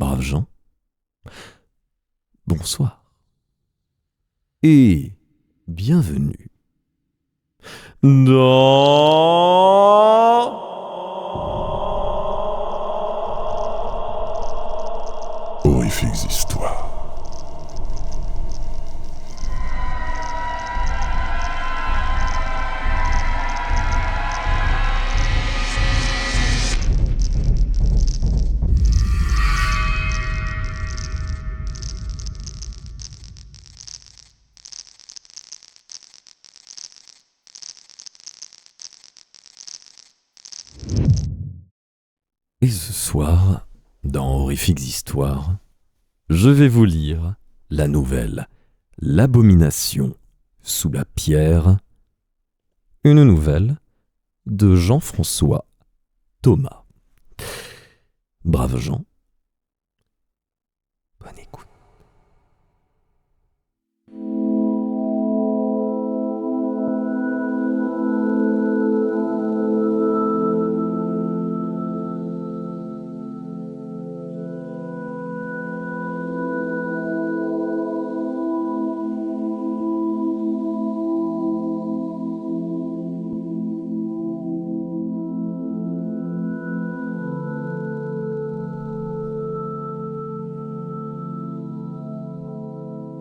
Braves gens, bonsoir et bienvenue dans Horrifiques histoires. Et ce soir, dans Horrifiques histoires, je vais vous lire la nouvelle L'abomination sous la pierre, une nouvelle de Jean-François Thomas. Braves gens, bonne écoute.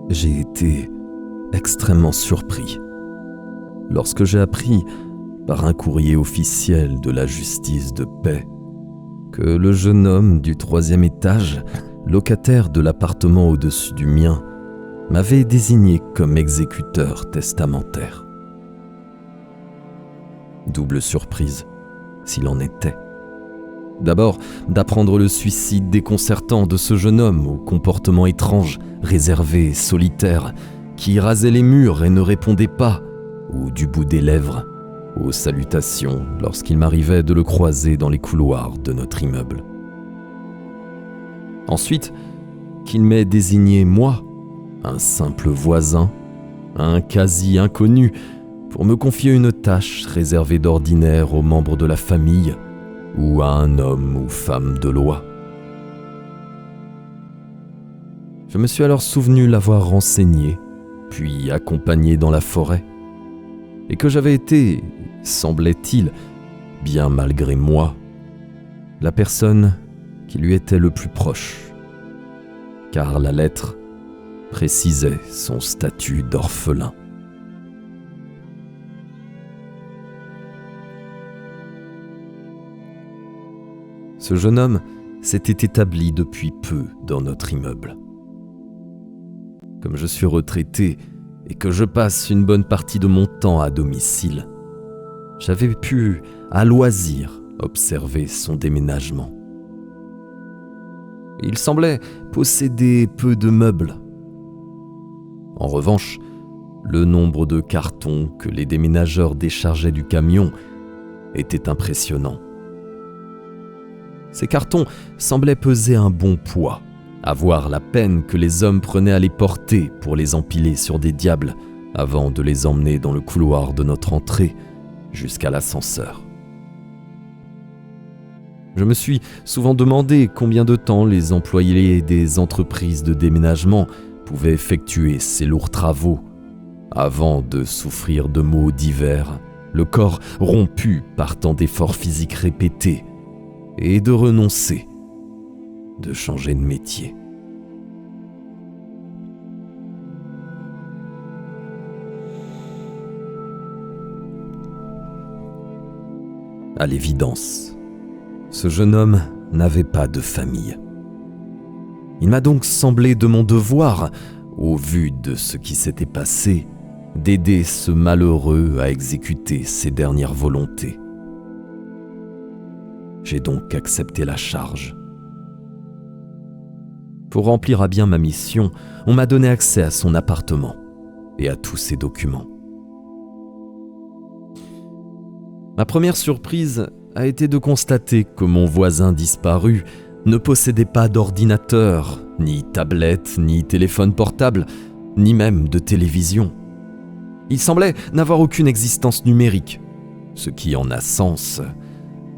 J'ai été extrêmement surpris lorsque j'ai appris par un courrier officiel de la justice de paix que le jeune homme du 3e étage, locataire de l'appartement au-dessus du mien, m'avait désigné comme exécuteur testamentaire. Double surprise, s'il en était. D'abord, d'apprendre le suicide déconcertant de ce jeune homme au comportement étrange, réservé et solitaire, qui rasait les murs et ne répondait pas, ou du bout des lèvres, aux salutations lorsqu'il m'arrivait de le croiser dans les couloirs de notre immeuble. Ensuite, qu'il m'ait désigné moi, un simple voisin, un quasi-inconnu, pour me confier une tâche réservée d'ordinaire aux membres de la famille, ou à un homme ou femme de loi. Je me suis alors souvenu l'avoir renseigné, puis accompagné dans la forêt, et que j'avais été, semblait-il, bien malgré moi, la personne qui lui était le plus proche, car la lettre précisait son statut d'orphelin. Ce jeune homme s'était établi depuis peu dans notre immeuble. Comme je suis retraité et que je passe une bonne partie de mon temps à domicile, j'avais pu, à loisir, observer son déménagement. Il semblait posséder peu de meubles. En revanche, le nombre de cartons que les déménageurs déchargeaient du camion était impressionnant. Ces cartons semblaient peser un bon poids, à voir la peine que les hommes prenaient à les porter pour les empiler sur des diables avant de les emmener dans le couloir de notre entrée jusqu'à l'ascenseur. Je me suis souvent demandé combien de temps les employés des entreprises de déménagement pouvaient effectuer ces lourds travaux avant de souffrir de maux divers, le corps rompu par tant d'efforts physiques répétés, et de renoncer, de changer de métier. À l'évidence, ce jeune homme n'avait pas de famille. Il m'a donc semblé de mon devoir, au vu de ce qui s'était passé, d'aider ce malheureux à exécuter ses dernières volontés. J'ai donc accepté la charge. Pour remplir à bien ma mission, on m'a donné accès à son appartement et à tous ses documents. Ma première surprise a été de constater que mon voisin disparu ne possédait pas d'ordinateur, ni tablette, ni téléphone portable, ni même de télévision. Il semblait n'avoir aucune existence numérique, ce qui, en un sens,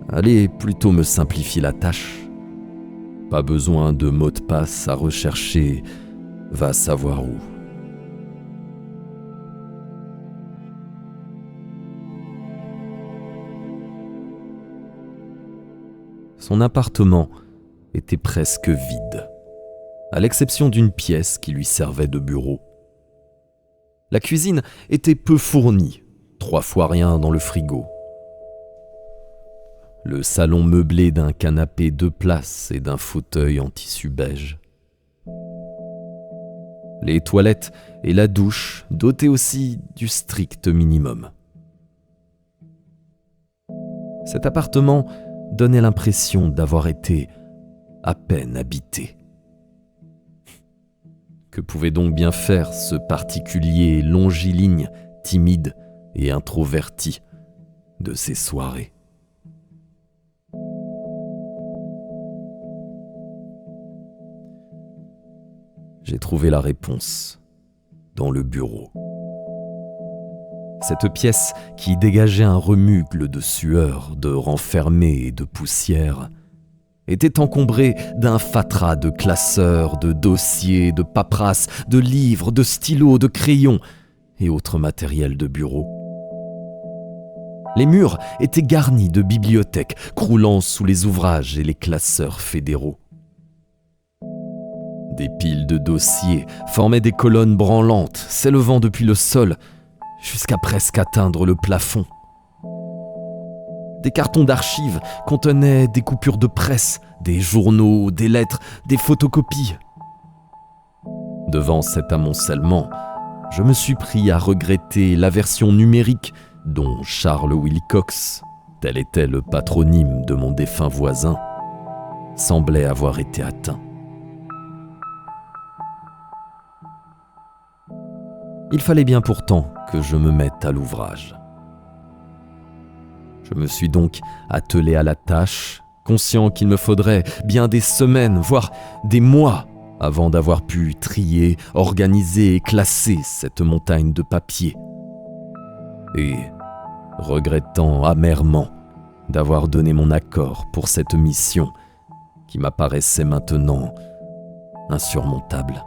allait plutôt me simplifier la tâche. Pas besoin de mots de passe à rechercher, va savoir où. Son appartement était presque vide, à l'exception d'une pièce qui lui servait de bureau. La cuisine était peu fournie, 3 fois rien dans le frigo. Le salon meublé d'un canapé 2 places et d'un fauteuil en tissu beige. Les toilettes et la douche dotées aussi du strict minimum. Cet appartement donnait l'impression d'avoir été à peine habité. Que pouvait donc bien faire ce particulier longiligne, timide et introverti de ces soirées? J'ai trouvé la réponse dans le bureau. Cette pièce qui dégageait un remugle de sueur, de renfermé et de poussière était encombrée d'un fatras de classeurs, de dossiers, de paperasses, de livres, de stylos, de crayons et autres matériels de bureau. Les murs étaient garnis de bibliothèques croulant sous les ouvrages et les classeurs fédéraux. Des piles de dossiers formaient des colonnes branlantes, s'élevant depuis le sol jusqu'à presque atteindre le plafond. Des cartons d'archives contenaient des coupures de presse, des journaux, des lettres, des photocopies. Devant cet amoncellement, je me suis pris à regretter la version numérique dont Charles Wilcox, tel était le patronyme de mon défunt voisin, semblait avoir été atteint. Il fallait bien pourtant que je me mette à l'ouvrage. Je me suis donc attelé à la tâche, conscient qu'il me faudrait bien des semaines, voire des mois, avant d'avoir pu trier, organiser et classer cette montagne de papier. Et regrettant amèrement d'avoir donné mon accord pour cette mission qui m'apparaissait maintenant insurmontable.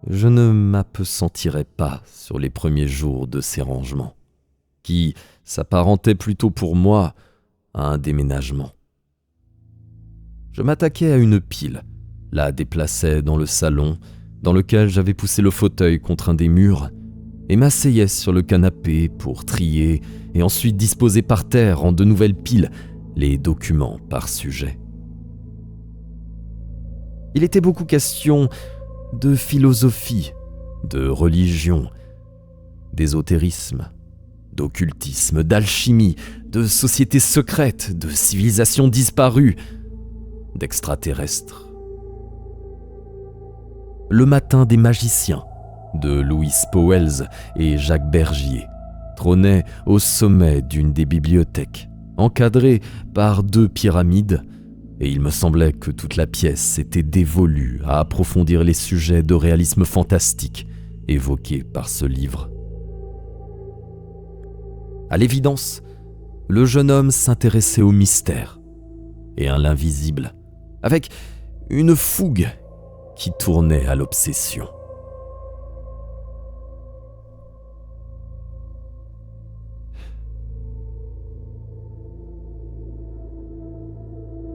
Je ne m'appesantirais pas sur les premiers jours de ces rangements, qui s'apparentaient plutôt pour moi à un déménagement. Je m'attaquais à une pile, la déplaçais dans le salon, dans lequel j'avais poussé le fauteuil contre un des murs, et m'asseyais sur le canapé pour trier et ensuite disposer par terre en de nouvelles piles les documents par sujet. Il était beaucoup question de philosophie, de religion, d'ésotérisme, d'occultisme, d'alchimie, de sociétés secrètes, de civilisations disparues, d'extraterrestres. Le matin des magiciens, de Louis Pauwels et Jacques Bergier, trônait au sommet d'une des bibliothèques, encadrée par 2 pyramides, et il me semblait que toute la pièce était dévolue à approfondir les sujets de réalisme fantastique évoqués par ce livre. À l'évidence, le jeune homme s'intéressait au mystère et à l'invisible, avec une fougue qui tournait à l'obsession.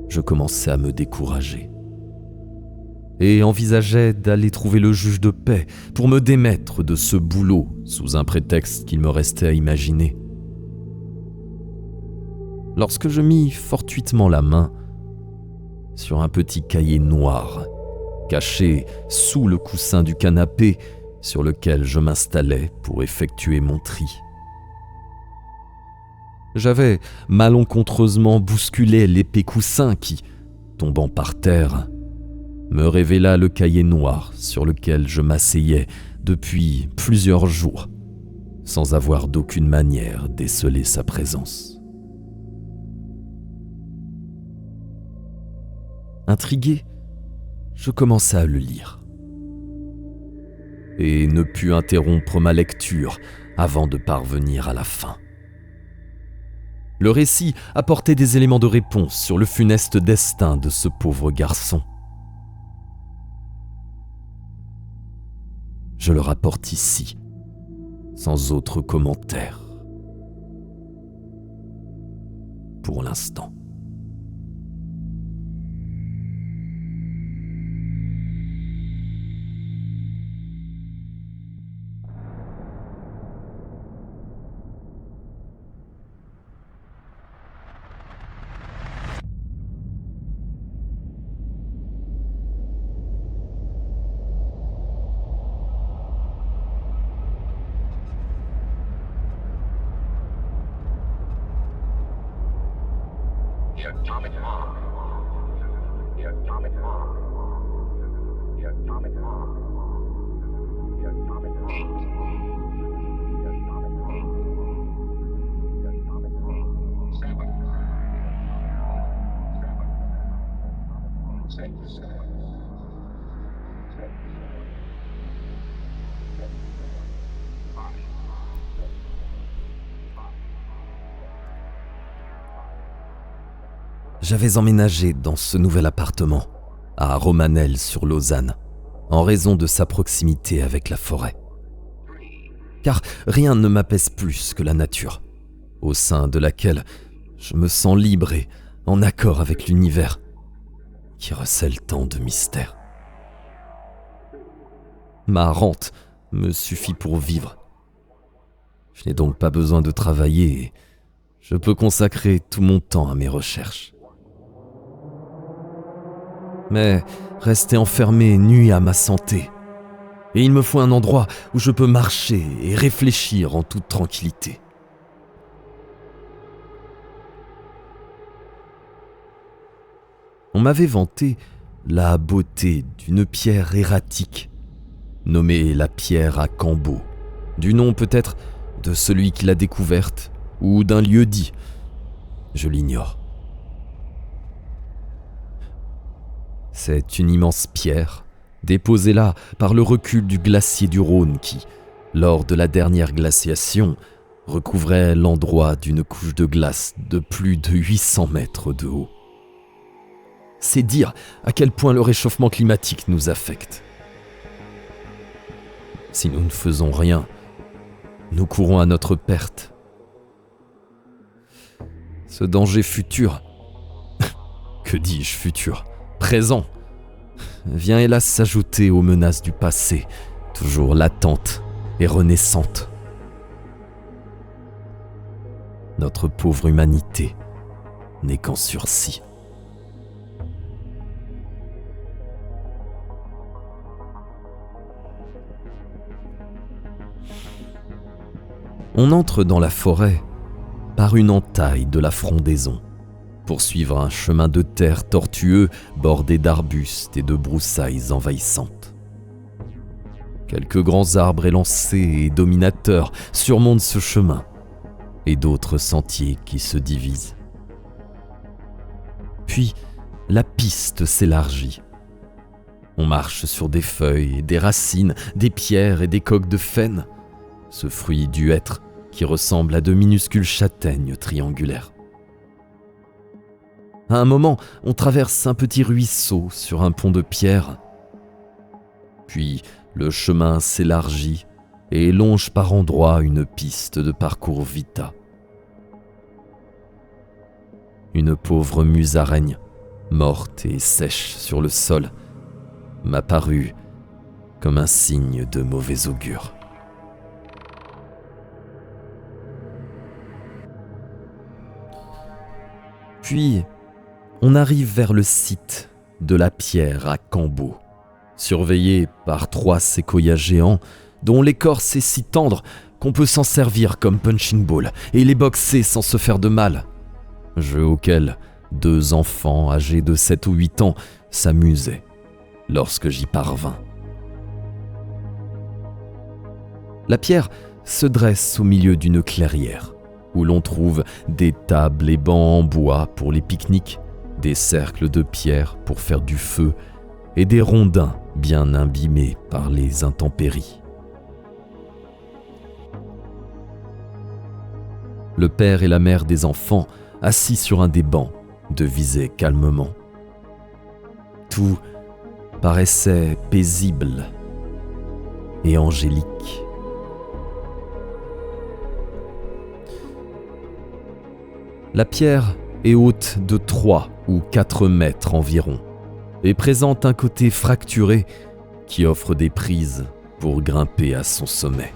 Je commençais à me décourager et envisageais d'aller trouver le juge de paix pour me démettre de ce boulot sous un prétexte qu'il me restait à imaginer. Lorsque je mis fortuitement la main sur un petit cahier noir caché sous le coussin du canapé sur lequel je m'installais pour effectuer mon tri. J'avais malencontreusement bousculé l'épais coussin qui, tombant par terre, me révéla le cahier noir sur lequel je m'asseyais depuis plusieurs jours, sans avoir d'aucune manière décelé sa présence. Intrigué, je commençai à le lire. et ne pus interrompre ma lecture avant de parvenir à la fin. Le récit apportait des éléments de réponse sur le funeste destin de ce pauvre garçon. Je le rapporte ici, sans autre commentaire. Pour l'instant. The atomic bomb. The atomic bomb. The atomic bomb. The atomic bomb. The atomic bomb. The atomic bomb. 7. 7. 6. J'avais emménagé dans ce nouvel appartement, à Romanel-sur-Lausanne, en raison de sa proximité avec la forêt. Car rien ne m'apaise plus que la nature, au sein de laquelle je me sens libre et en accord avec l'univers, qui recèle tant de mystères. Ma rente me suffit pour vivre. Je n'ai donc pas besoin de travailler et je peux consacrer tout mon temps à mes recherches. Mais rester enfermé nuit à ma santé. Et il me faut un endroit où je peux marcher et réfléchir en toute tranquillité. On m'avait vanté la beauté d'une pierre erratique, nommée la pierre à Cambo, du nom peut-être de celui qui l'a découverte ou d'un lieu dit, je l'ignore. C'est une immense pierre, déposée là par le recul du glacier du Rhône qui, lors de la dernière glaciation, recouvrait l'endroit d'une couche de glace de plus de 800 mètres de haut. C'est dire à quel point le réchauffement climatique nous affecte. Si nous ne faisons rien, nous courons à notre perte. Ce danger futur, que dis-je futur, présent, vient hélas s'ajouter aux menaces du passé, toujours latentes et renaissantes. Notre pauvre humanité n'est qu'en sursis. On entre dans la forêt par une entaille de la frondaison, pour suivre un chemin de terre tortueux bordé d'arbustes et de broussailles envahissantes. Quelques grands arbres élancés et dominateurs surmontent ce chemin, et d'autres sentiers qui se divisent. Puis, la piste s'élargit. On marche sur des feuilles et des racines, des pierres et des coques de faine, ce fruit du hêtre qui ressemble à de minuscules châtaignes triangulaires. À un moment, on traverse un petit ruisseau sur un pont de pierre. Puis, le chemin s'élargit et longe par endroits une piste de parcours vita. Une pauvre musaraigne, morte et sèche sur le sol, m'apparut comme un signe de mauvais augure. Puis, on arrive vers le site de la pierre à Cambo, surveillé par 3 séquoias géants dont l'écorce est si tendre qu'on peut s'en servir comme punching ball et les boxer sans se faire de mal, jeu auquel 2 enfants âgés de 7 ou 8 ans s'amusaient lorsque j'y parvins. La pierre se dresse au milieu d'une clairière, où l'on trouve des tables et bancs en bois pour les pique-niques, des cercles de pierre pour faire du feu et des rondins bien imbibés par les intempéries. Le père et la mère des enfants, assis sur un des bancs, devisaient calmement. Tout paraissait paisible et angélique. La pierre est haute de 3 ou 4 mètres environ et présente un côté fracturé qui offre des prises pour grimper à son sommet.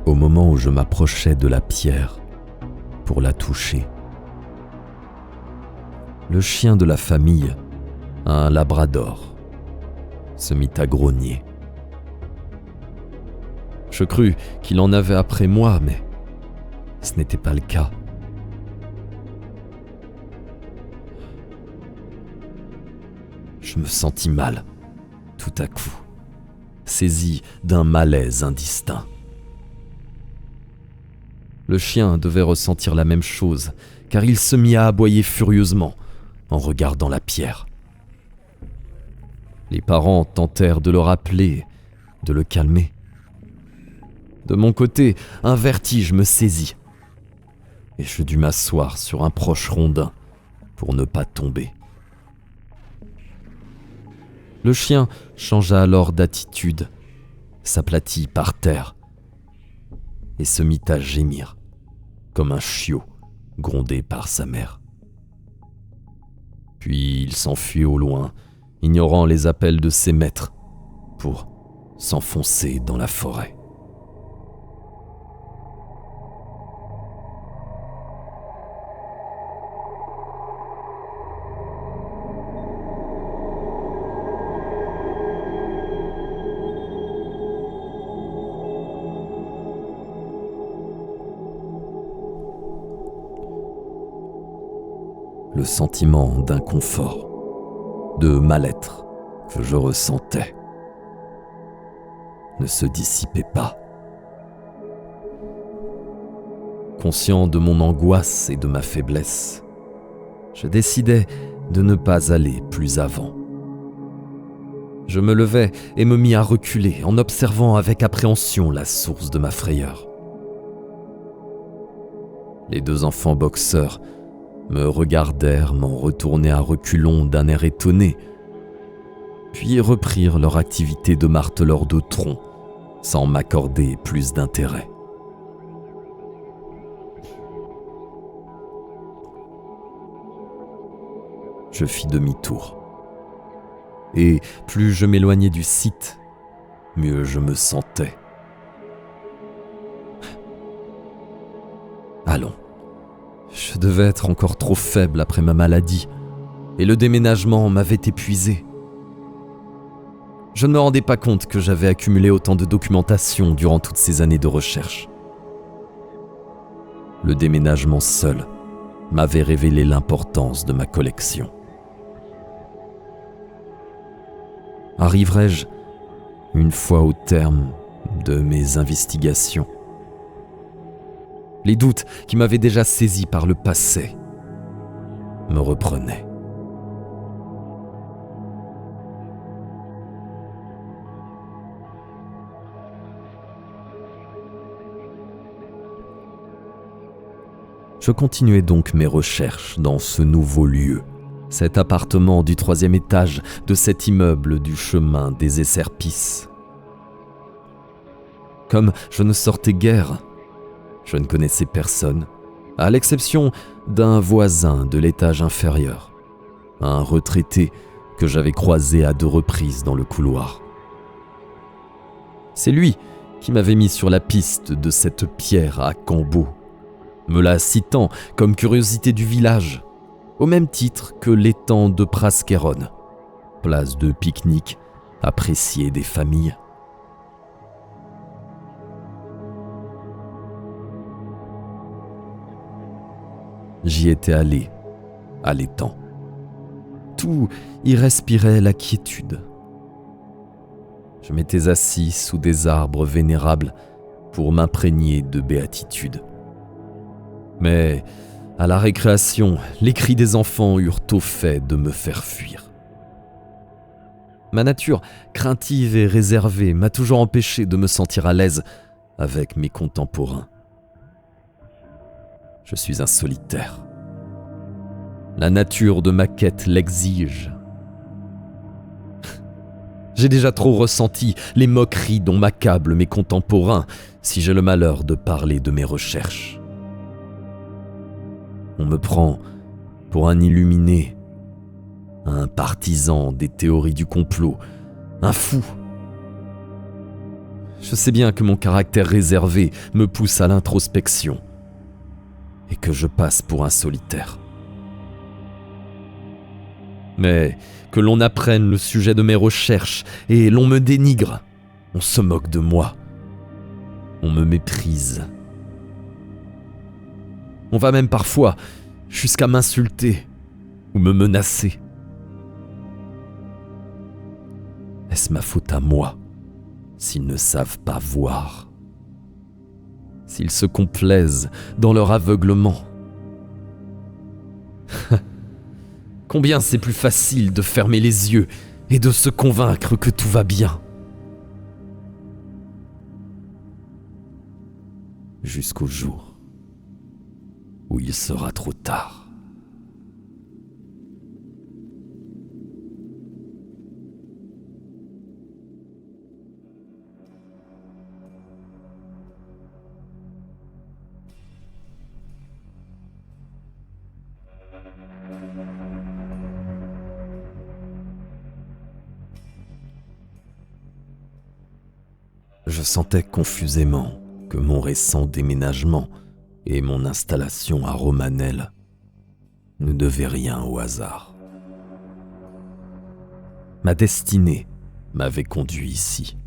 Au moment où je m'approchais de la pierre pour la toucher, le chien de la famille, un labrador, se mit à grogner. Je crus qu'il en avait après moi, mais ce n'était pas le cas. Je me sentis mal, tout à coup, saisi d'un malaise indistinct. Le chien devait ressentir la même chose, car il se mit à aboyer furieusement en regardant la pierre. Les parents tentèrent de le rappeler, de le calmer. De mon côté, un vertige me saisit, et je dus m'asseoir sur un proche rondin pour ne pas tomber. Le chien changea alors d'attitude, s'aplatit par terre et se mit à gémir, comme un chiot grondé par sa mère. Puis il s'enfuit au loin, ignorant les appels de ses maîtres, pour s'enfoncer dans la forêt. Le sentiment d'inconfort, de mal-être que je ressentais ne se dissipait pas. Conscient de mon angoisse et de ma faiblesse, je décidai de ne pas aller plus avant. Je me levai et me mis à reculer en observant avec appréhension la source de ma frayeur. Les 2 enfants boxeurs me regardèrent m'en retourner à reculons d'un air étonné, puis reprirent leur activité de marteleur de tronc sans m'accorder plus d'intérêt. Je fis demi-tour, et plus je m'éloignais du site, mieux je me sentais. Allons. Je devais être encore trop faible après ma maladie, et le déménagement m'avait épuisé. Je ne me rendais pas compte que j'avais accumulé autant de documentation durant toutes ces années de recherche. Le déménagement seul m'avait révélé l'importance de ma collection. Arriverai-je, une fois au terme de mes investigations? Les doutes qui m'avaient déjà saisi par le passé me reprenaient. Je continuais donc mes recherches dans ce nouveau lieu, cet appartement du 3e étage de cet immeuble du chemin des Esserpices. Comme je ne sortais guère, je ne connaissais personne, à l'exception d'un voisin de l'étage inférieur, un retraité que j'avais croisé à 2 reprises dans le couloir. C'est lui qui m'avait mis sur la piste de cette pierre à Cambo, me la citant comme curiosité du village, au même titre que l'étang de Praskeron, place de pique-nique appréciée des familles. J'y étais allé, à l'étang. Tout y respirait la quiétude. Je m'étais assis sous des arbres vénérables pour m'imprégner de béatitude. Mais à la récréation, les cris des enfants eurent au fait de me faire fuir. Ma nature craintive et réservée m'a toujours empêché de me sentir à l'aise avec mes contemporains. Je suis un solitaire. La nature de ma quête l'exige. J'ai déjà trop ressenti les moqueries dont m'accablent mes contemporains si j'ai le malheur de parler de mes recherches. On me prend pour un illuminé, un partisan des théories du complot, un fou. Je sais bien que mon caractère réservé me pousse à l'introspection et que je passe pour un solitaire. Mais que l'on apprenne le sujet de mes recherches et l'on me dénigre, on se moque de moi, on me méprise. On va même parfois jusqu'à m'insulter ou me menacer. Est-ce ma faute à moi s'ils ne savent pas voir? S'ils se complaisent dans leur aveuglement? Combien c'est plus facile de fermer les yeux et de se convaincre que tout va bien. Jusqu'au jour où il sera trop tard. Je sentais confusément que mon récent déménagement et mon installation à Romanel ne devaient rien au hasard. Ma destinée m'avait conduit ici.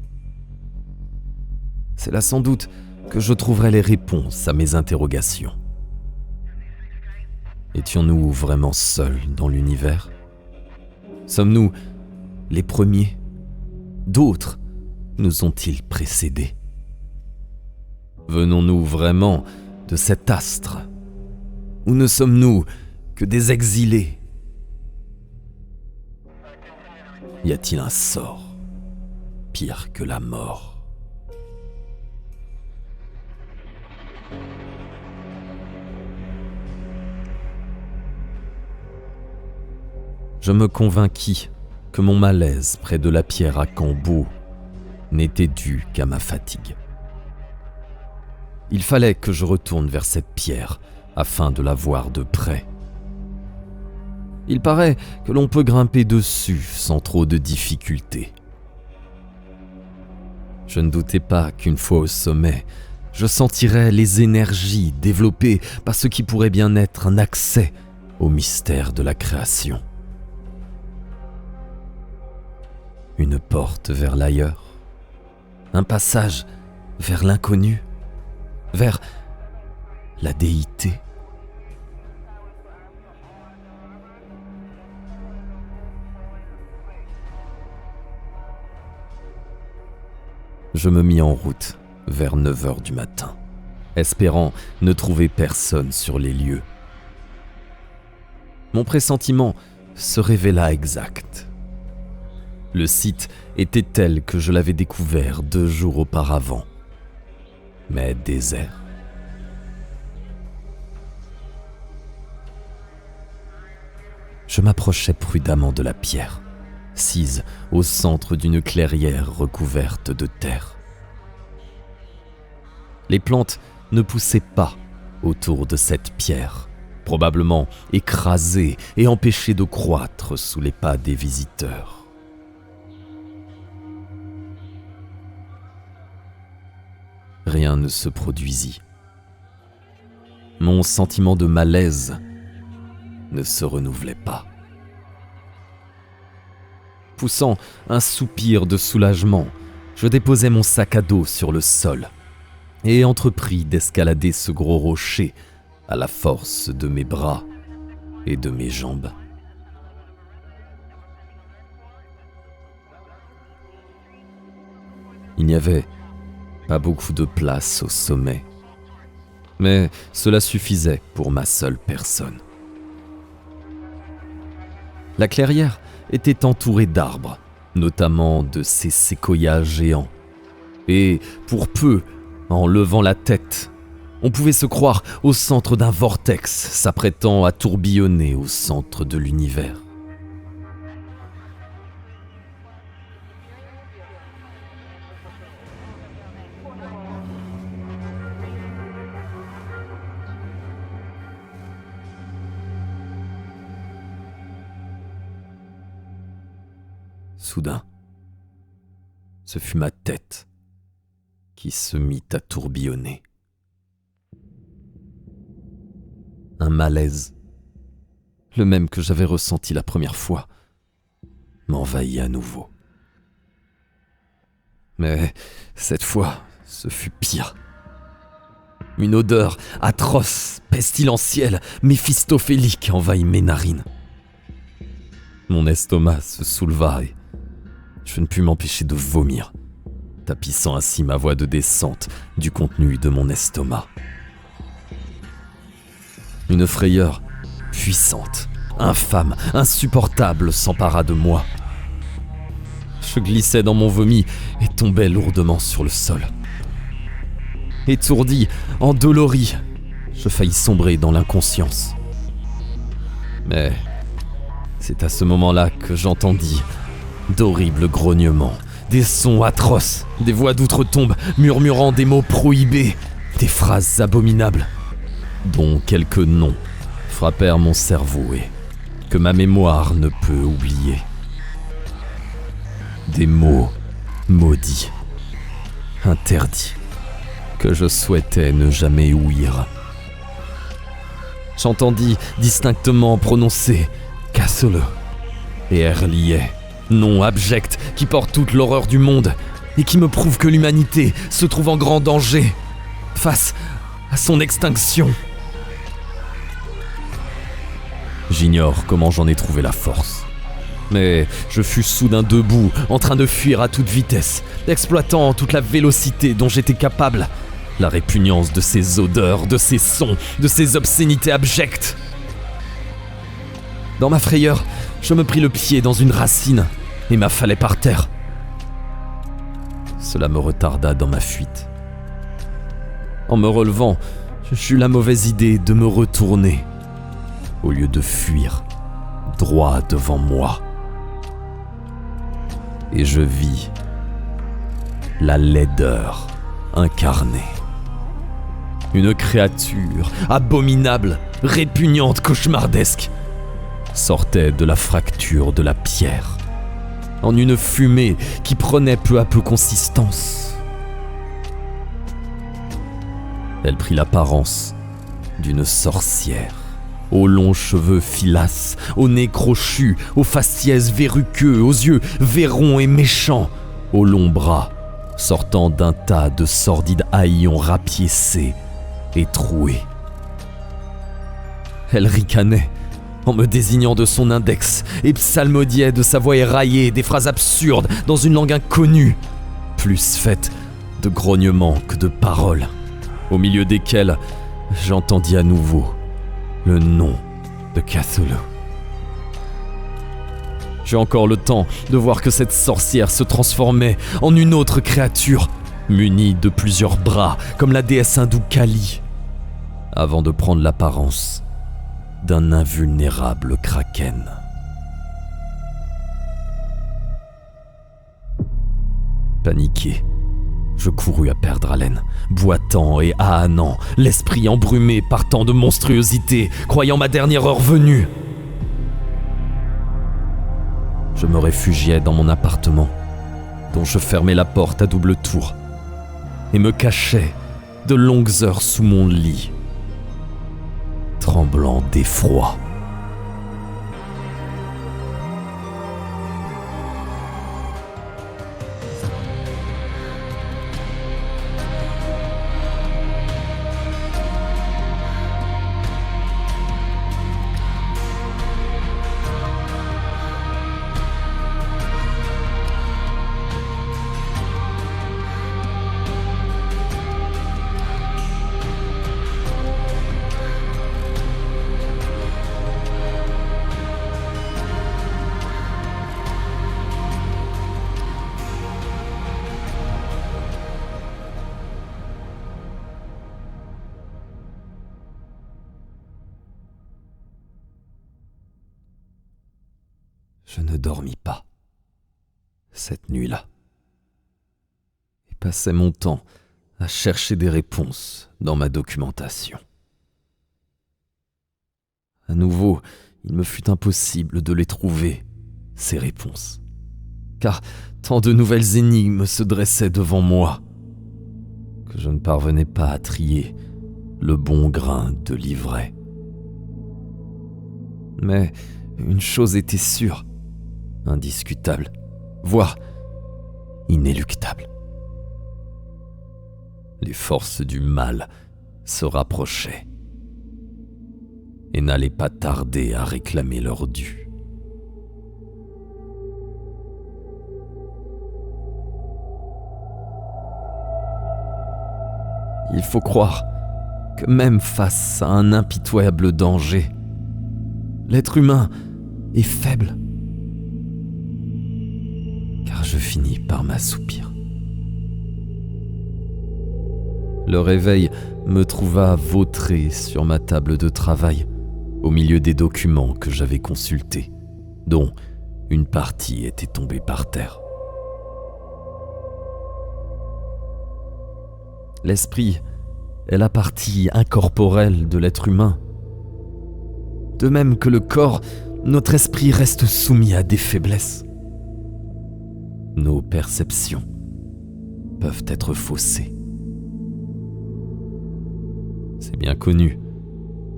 C'est là sans doute que je trouverais les réponses à mes interrogations. Étions-nous vraiment seuls dans l'univers? Sommes-nous les premiers? D'autres nous ont-ils précédés? Venons-nous vraiment de cet astre? Ou ne sommes-nous que des exilés? Y a-t-il un sort pire que la mort? Je me convainquis que mon malaise près de la pierre à Cambo n'était dû qu'à ma fatigue. Il fallait que je retourne vers cette pierre afin de la voir de près. Il paraît que l'on peut grimper dessus sans trop de difficulté. Je ne doutais pas qu'une fois au sommet, je sentirais les énergies développées par ce qui pourrait bien être un accès au mystère de la création. Une porte vers l'ailleurs, un passage vers l'inconnu, vers la déité. Je me mis en route vers 9h du matin, espérant ne trouver personne sur les lieux. Mon pressentiment se révéla exact. Le site était tel que je l'avais découvert 2 jours auparavant, mais désert. Je m'approchais prudemment de la pierre, sise au centre d'une clairière recouverte de terre. Les plantes ne poussaient pas autour de cette pierre, probablement écrasées et empêchées de croître sous les pas des visiteurs. Rien ne se produisit. Mon sentiment de malaise ne se renouvelait pas. Poussant un soupir de soulagement, je déposai mon sac à dos sur le sol et entrepris d'escalader ce gros rocher à la force de mes bras et de mes jambes. Il n'y avait pas beaucoup de place au sommet, mais cela suffisait pour ma seule personne. La clairière était entourée d'arbres, notamment de ces séquoias géants. Et pour peu, en levant la tête, on pouvait se croire au centre d'un vortex s'apprêtant à tourbillonner au centre de l'univers. Soudain, ce fut ma tête qui se mit à tourbillonner. Un malaise, le même que j'avais ressenti la première fois, m'envahit à nouveau. Mais cette fois, ce fut pire. Une odeur atroce, pestilentielle, méphistophélique envahit mes narines. Mon estomac se souleva et je ne pus m'empêcher de vomir, tapissant ainsi ma voie de descente du contenu de mon estomac. Une frayeur puissante, infâme, insupportable s'empara de moi. Je glissais dans mon vomi et tombais lourdement sur le sol. Étourdi, endolori, je faillis sombrer dans l'inconscience. Mais c'est à ce moment-là que j'entendis d'horribles grognements, des sons atroces, des voix d'outre-tombe murmurant des mots prohibés, des phrases abominables, dont quelques noms frappèrent mon cerveau et que ma mémoire ne peut oublier. Des mots maudits, interdits, que je souhaitais ne jamais ouïr. J'entendis distinctement prononcer Cthulhu et Erliet, nom abject qui porte toute l'horreur du monde et qui me prouve que l'humanité se trouve en grand danger face à son extinction. J'ignore comment j'en ai trouvé la force, mais je fus soudain debout, en train de fuir à toute vitesse, exploitant toute la vélocité dont j'étais capable, la répugnance de ces odeurs, de ces sons, de ces obscénités abjectes. Dans ma frayeur, je me pris le pied dans une racine et m'affalai par terre. Cela me retarda dans ma fuite. En me relevant, j'eus la mauvaise idée de me retourner, au lieu de fuir, droit devant moi. Et je vis la laideur incarnée. Une créature abominable, répugnante, cauchemardesque, sortait de la fracture de la pierre, en une fumée qui prenait peu à peu consistance. Elle prit l'apparence d'une sorcière, aux longs cheveux filasses, au nez crochu, aux faciès verruqueux, aux yeux vairons et méchants, aux longs bras sortant d'un tas de sordides haillons rapiécés et troués. Elle ricanait en me désignant de son index et psalmodiait de sa voix éraillée des phrases absurdes dans une langue inconnue, plus faite de grognements que de paroles, au milieu desquelles j'entendis à nouveau le nom de Cthulhu. J'eus encore le temps de voir que cette sorcière se transformait en une autre créature, munie de plusieurs bras, comme la déesse hindoue Kali, avant de prendre l'apparence d'un invulnérable kraken. Paniqué, je courus à perdre haleine, boitant et ahanant, l'esprit embrumé par tant de monstruosité, croyant ma dernière heure venue. Je me réfugiai dans mon appartement, dont je fermai la porte à double tour, et me cachai de longues heures sous mon lit, tremblant d'effroi. Je ne dormis pas cette nuit-là et passais mon temps à chercher des réponses dans ma documentation. À nouveau, il me fut impossible de les trouver, ces réponses, car tant de nouvelles énigmes se dressaient devant moi que je ne parvenais pas à trier le bon grain de l'ivraie. Mais une chose était sûre, indiscutable, voire inéluctable. Les forces du mal se rapprochaient et n'allaient pas tarder à réclamer leur dû. Il faut croire que même face à un impitoyable danger, l'être humain est faible, car je finis par m'assoupir. Le réveil me trouva vautré sur ma table de travail, au milieu des documents que j'avais consultés, dont une partie était tombée par terre. L'esprit est la partie incorporelle de l'être humain. De même que le corps, notre esprit reste soumis à des faiblesses. Nos perceptions peuvent être faussées. C'est bien connu.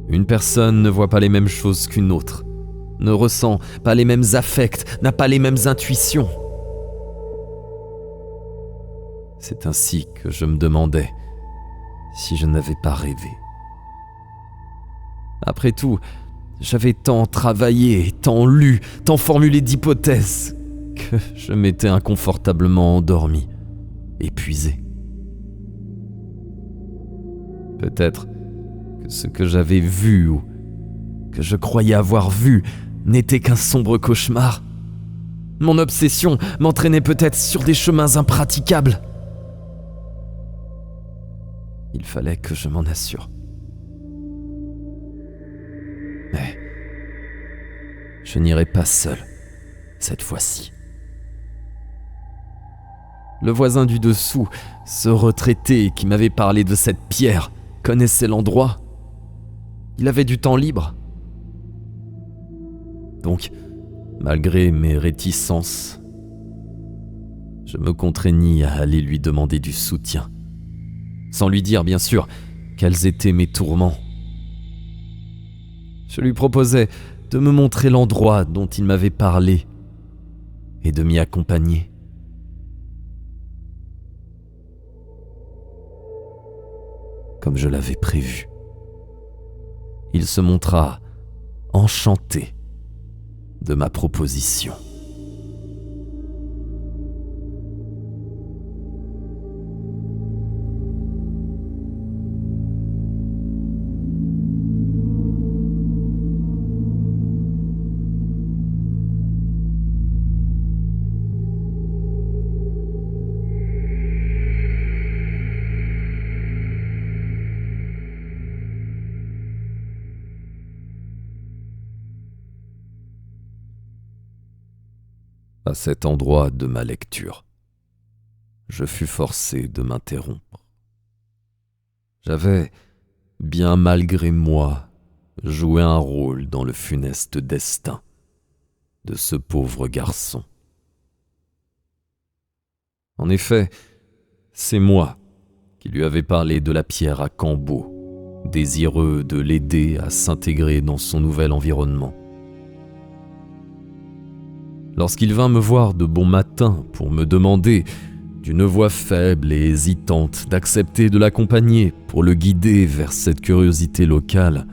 Une personne ne voit pas les mêmes choses qu'une autre, ne ressent pas les mêmes affects, n'a pas les mêmes intuitions. C'est ainsi que je me demandais si je n'avais pas rêvé. Après tout, j'avais tant travaillé, tant lu, tant formulé d'hypothèses que je m'étais inconfortablement endormi, épuisé. Peut-être que ce que j'avais vu ou que je croyais avoir vu n'était qu'un sombre cauchemar. Mon obsession m'entraînait peut-être sur des chemins impraticables. Il fallait que je m'en assure. Mais je n'irai pas seul cette fois-ci. Le voisin du dessous, ce retraité qui m'avait parlé de cette pierre, connaissait l'endroit. Il avait du temps libre. Donc, malgré mes réticences, je me contraignis à aller lui demander du soutien, sans lui dire bien sûr quels étaient mes tourments. Je lui proposais de me montrer l'endroit dont il m'avait parlé et de m'y accompagner. Comme je l'avais prévu, il se montra enchanté de ma proposition. À cet endroit de ma lecture, je fus forcé de m'interrompre. J'avais, bien malgré moi, joué un rôle dans le funeste destin de ce pauvre garçon. En effet, c'est moi qui lui avais parlé de la pierre à Cambo, désireux de l'aider à s'intégrer dans son nouvel environnement. Lorsqu'il vint me voir de bon matin pour me demander, d'une voix faible et hésitante, d'accepter de l'accompagner pour le guider vers cette curiosité locale,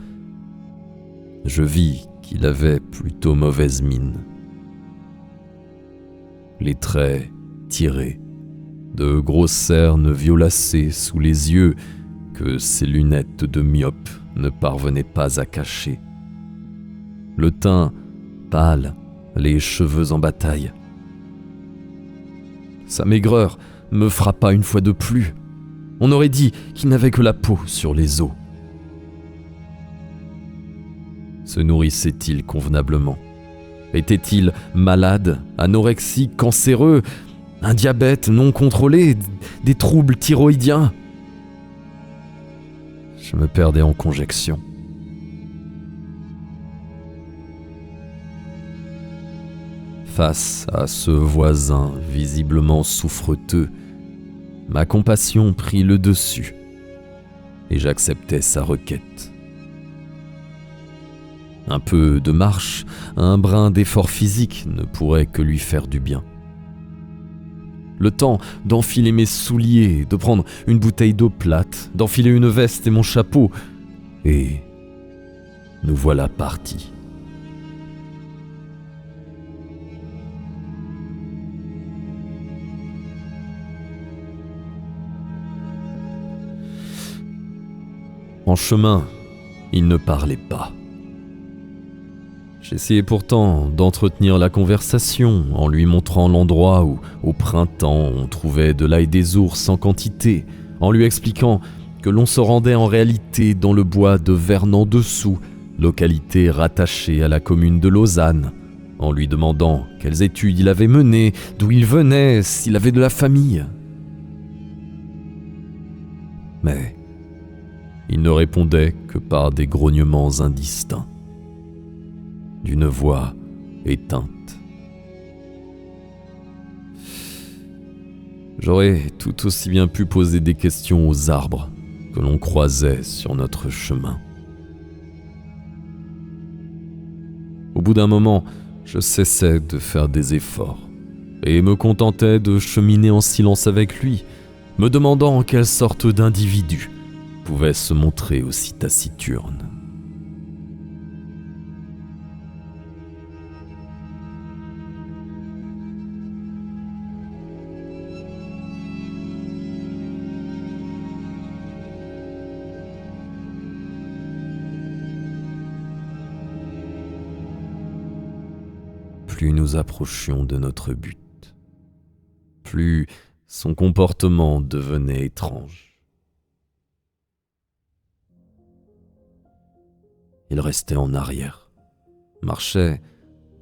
je vis qu'il avait plutôt mauvaise mine. Les traits tirés, de grosses cernes violacées sous les yeux que ses lunettes de myope ne parvenaient pas à cacher. Le teint pâle, les cheveux en bataille. Sa maigreur me frappa une fois de plus. On aurait dit qu'il n'avait que la peau sur les os. Se nourrissait-il convenablement? Était-il malade, anorexique, cancéreux, un diabète non contrôlé, des troubles thyroïdiens ? Je me perdais en conjections. Face à ce voisin visiblement souffreteux, ma compassion prit le dessus et j'acceptai sa requête. Un peu de marche, un brin d'effort physique ne pourrait que lui faire du bien. Le temps d'enfiler mes souliers, de prendre une bouteille d'eau plate, d'enfiler une veste et mon chapeau, et nous voilà partis. En chemin, il ne parlait pas. J'essayais pourtant d'entretenir la conversation en lui montrant l'endroit où, au printemps, on trouvait de l'ail des ours en quantité, en lui expliquant que l'on se rendait en réalité dans le bois de Vernon-Dessous, localité rattachée à la commune de Lausanne, en lui demandant quelles études il avait menées, d'où il venait, s'il avait de la famille. Mais il ne répondait que par des grognements indistincts, d'une voix éteinte. J'aurais tout aussi bien pu poser des questions aux arbres que l'on croisait sur notre chemin. Au bout d'un moment, je cessais de faire des efforts et me contentais de cheminer en silence avec lui, me demandant quelle sorte d'individu pouvait se montrer aussi taciturne. Plus nous approchions de notre but, plus son comportement devenait étrange. Il restait en arrière, marchait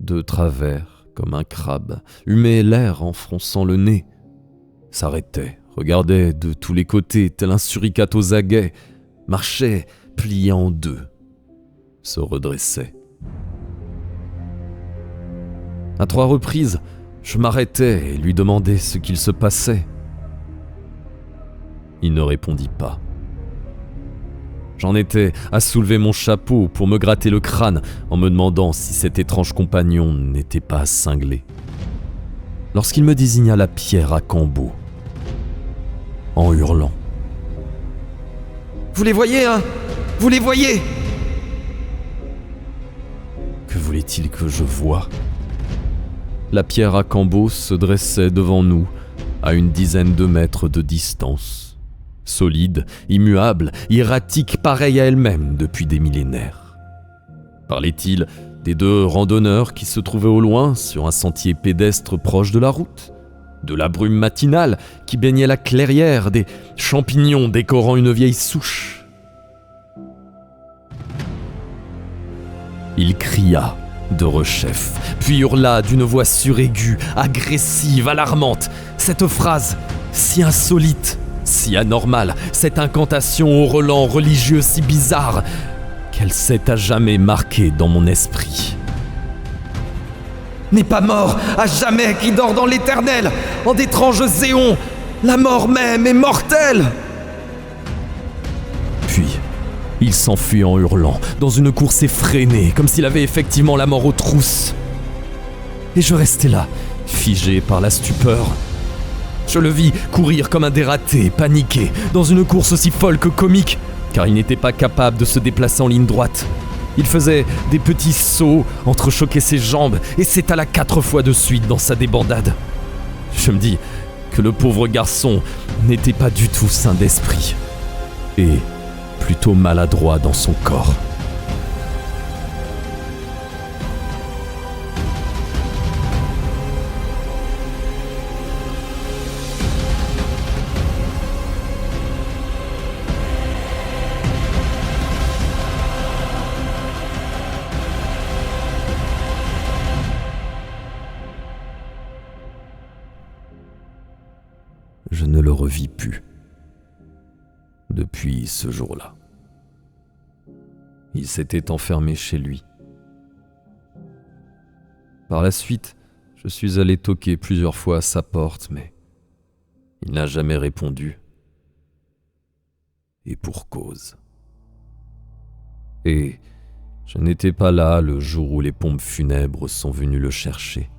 de travers comme un crabe, humait l'air en fronçant le nez, s'arrêtait, regardait de tous les côtés tel un suricate aux aguets, marchait plié en deux, se redressait. À 3 reprises, je m'arrêtais et lui demandais ce qu'il se passait. Il ne répondit pas. J'en étais à soulever mon chapeau pour me gratter le crâne en me demandant si cet étrange compagnon n'était pas cinglé. Lorsqu'il me désigna la pierre à Cambo, en hurlant. « Vous les voyez, hein ? Vous les voyez ?» Que voulait-il que je voie ? La pierre à Cambo se dressait devant nous, à une dizaine de mètres de distance. Solide, immuable, erratique, pareille à elle-même depuis des millénaires. Parlait-il des 2 randonneurs qui se trouvaient au loin sur un sentier pédestre proche de la route ? De la brume matinale qui baignait la clairière, des champignons décorant une vieille souche ? Il cria de rechef, puis hurla d'une voix suraiguë, agressive, alarmante. Cette phrase, si insolite, si anormale, cette incantation au relent religieux si bizarre, qu'elle s'est à jamais marquée dans mon esprit. N'est pas mort à jamais qui dort dans l'éternel, en d'étranges éons, la mort même est mortelle. Puis, il s'enfuit en hurlant, dans une course effrénée, comme s'il avait effectivement la mort aux trousses. Et je restais là, figé par la stupeur. Je le vis courir comme un dératé, paniqué, dans une course aussi folle que comique, car il n'était pas capable de se déplacer en ligne droite. Il faisait des petits sauts, entrechoquait ses jambes, et s'étala 4 fois de suite dans sa débandade. Je me dis que le pauvre garçon n'était pas du tout sain d'esprit, et plutôt maladroit dans son corps. je ne le revis plus. Depuis ce jour-là, il s'était enfermé chez lui. Par la suite, je suis allé toquer plusieurs fois à sa porte, mais il n'a jamais répondu. Et pour cause. Et je n'étais pas là le jour où les pompes funèbres sont venues le chercher.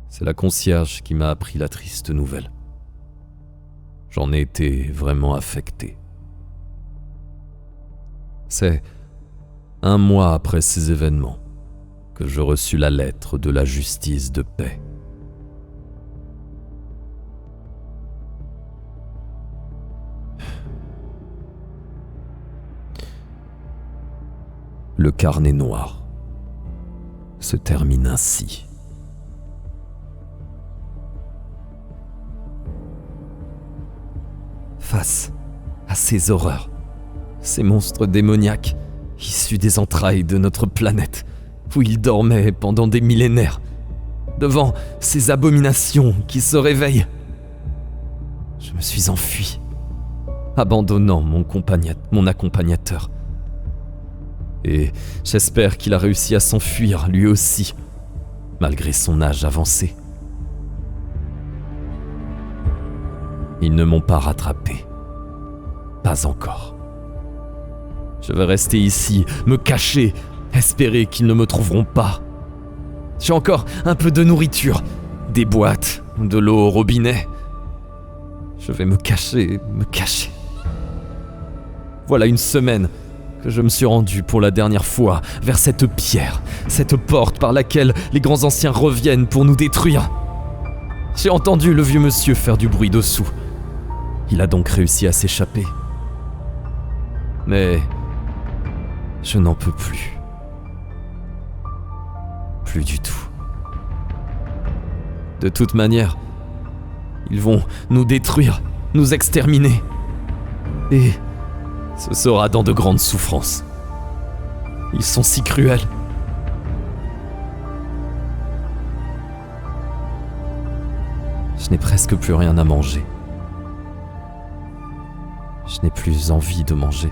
C'est la concierge qui m'a appris la triste nouvelle. J'en ai été vraiment affecté. C'est 1 mois après ces événements que je reçus la lettre de la justice de paix. Le carnet noir se termine ainsi. Face à ces horreurs, ces monstres démoniaques issus des entrailles de notre planète, où ils dormaient pendant des millénaires, devant ces abominations qui se réveillent, je me suis enfui, abandonnant mon accompagnateur. Et j'espère qu'il a réussi à s'enfuir lui aussi, malgré son âge avancé. Ils ne m'ont pas rattrapé. Pas encore. Je vais rester ici, me cacher, espérer qu'ils ne me trouveront pas. J'ai encore un peu de nourriture, des boîtes, de l'eau au robinet. Je vais me cacher. Voilà 1 semaine que je me suis rendu pour la dernière fois vers cette pierre, cette porte par laquelle les grands anciens reviennent pour nous détruire. J'ai entendu le vieux monsieur faire du bruit dessous. Il a donc réussi à s'échapper. Mais je n'en peux plus. Plus du tout. De toute manière, ils vont nous détruire, nous exterminer. Et ce sera dans de grandes souffrances. Ils sont si cruels. Je n'ai presque plus rien à manger. Je n'ai plus envie de manger,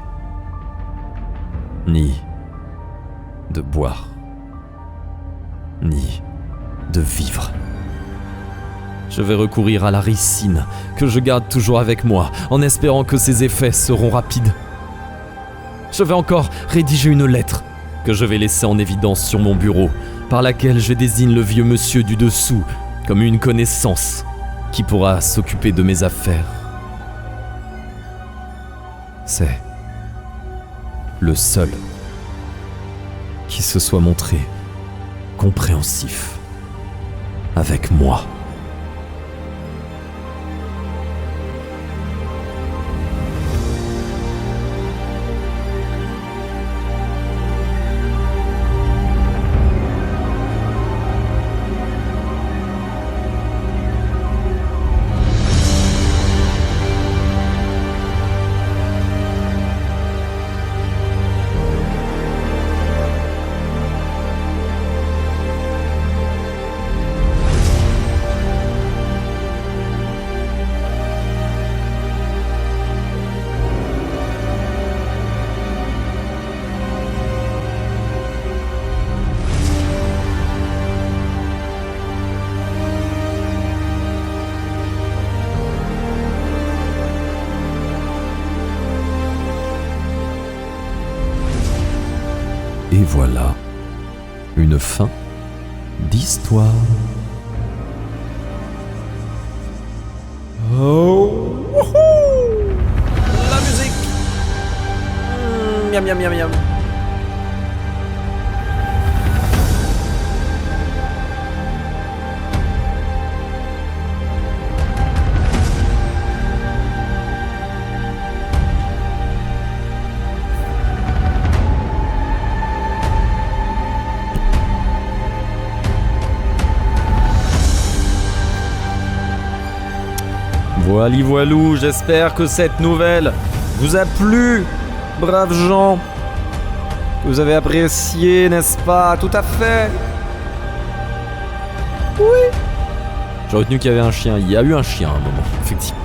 ni de boire, ni de vivre. Je vais recourir à la ricine que je garde toujours avec moi, en espérant que ses effets seront rapides. Je vais encore rédiger une lettre que je vais laisser en évidence sur mon bureau, par laquelle je désigne le vieux monsieur du dessous comme une connaissance qui pourra s'occuper de mes affaires. C'est le seul qui se soit montré compréhensif avec moi. Et voilà, une fin d'histoire. Oh, wouhou! La musique. Miam miam miam miam. Voili voilou, j'espère que cette nouvelle vous a plu, braves gens. Que vous avez apprécié, n'est-ce pas? Tout à fait. Oui. J'ai retenu qu'il y avait un chien. Il y a eu un chien à un moment, effectivement.